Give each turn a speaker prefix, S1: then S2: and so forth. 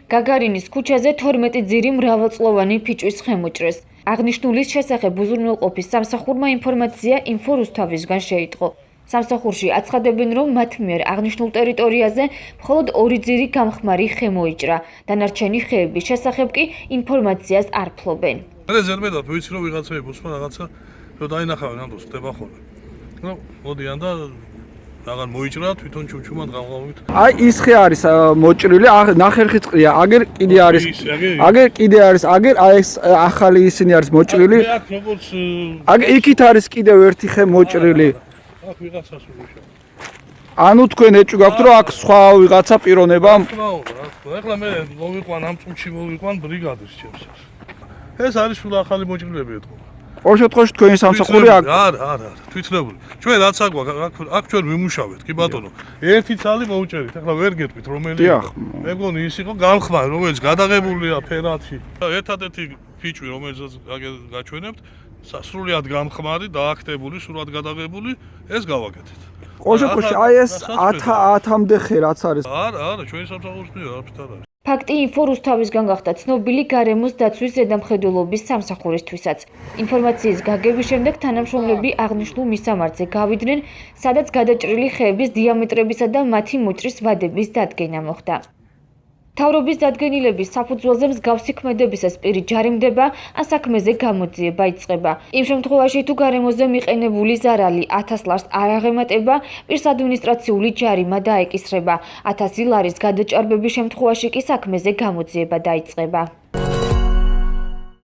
S1: გაგარინის ქუჩაზე 12 ძირი მრავალწლოვანი ფიჭვის ხემუჭრეს. აღნიშნულის შესახებ უზრუნველყოფის სამსახურმა ინფორმაცია ინფო რუსთავისგან შეიტყო. სამსახურში აცხადებენ, რომ მათ მიერ აღნიშნულ ტერიტორიაზე მხოლოდ 2 ძირი გამხმარი ხე მოიჭრა. დანარჩენი ხეების შესახებ კი ინფორმაციას არ ფლობენ.
S2: ზერმედად ვიცი რომ ვიღაცები უსმა რაღაცა რომ დაინახავენ ამ დროს ხდება ხოლმე. ნუ მოდიან და რაღაც მოიჭრა თვითონ ჩუჩუმად გამღავით.
S3: აი ის ხე არის მოჭრილი, ნახერხი წყლია, აგერ კიდე არის. აგერ კიდე არის, აგერ აი ეს ახალი ისინი არის მოჭრილი.
S2: აქ როგორც
S3: აგერ იქით არის კიდევ ერთი ხე მოჭრილი.
S2: აქ ვიღაცას ვიშო.
S3: ანუ თქვენ ეჭვი გაქვთ რომ აქ სხვა ვიღაცა პიროვნება.
S2: ეხლა მე მოვიყვან ამ წუთში მოვიყვან ბრიგადის ჩემს. ეს არის სულ ახალი მოჭრილები ეთქო.
S3: ყოველ შემთხვევაში თქვენი სამსახური აქ
S2: არა, თვითნებული. ჩვენ რაც აქ ჩვენ ვიმუშავეთ, კი ბატონო. ერთი ცალი მოუჭერით. ეხლა ვერ გეტყვით რომელი. მე მგონი ის იყო გამხმარი, რომელიც გადაღებულია ფერათი. ერთადერთი ფიჭვი, რომელსაც გაჩვენებთ, სრულიად გამხმარი, დააქტებული, სრულად გადაღებული, ეს გავაკეთეთ.
S3: ყოველ შემთხვევაში აი ეს 10-მდე ხე რაც არის.
S2: არა, ჩვენი სამსახურის მიერ არაფერ არ არის.
S1: ფაქტი ინფო რუსთავისგან გახდა ცნობილი გარემოს დაცვის ზედამხედველობის სამსახურისთვისაც. ინფორმაციის გაგების შემდეგ თანამშრომლები აღნიშნულ მისამართზე გავიდნენ, სადაც გადაჭრილი ხეების დიამეტრებისა და მათი მოჭრის ვადების დადგენა მოხდა. მთავრობის დადგენილების საფუძველზე მსგავსი ქმედებისას პირი ჯარიმდება, ან საქმეზე გამოძიება იწყება. იმ შემთხვევაში, თუ გარემოზე მიყენებული ზარალი 1000 ლარს არ აღემატება, პირს ადმინისტრაციული ჯარიმა დაეკისრება. 1000 ლარის გადაჭარბების შემთხვევაში კი საქმეზე გამოძიება დაიწყება.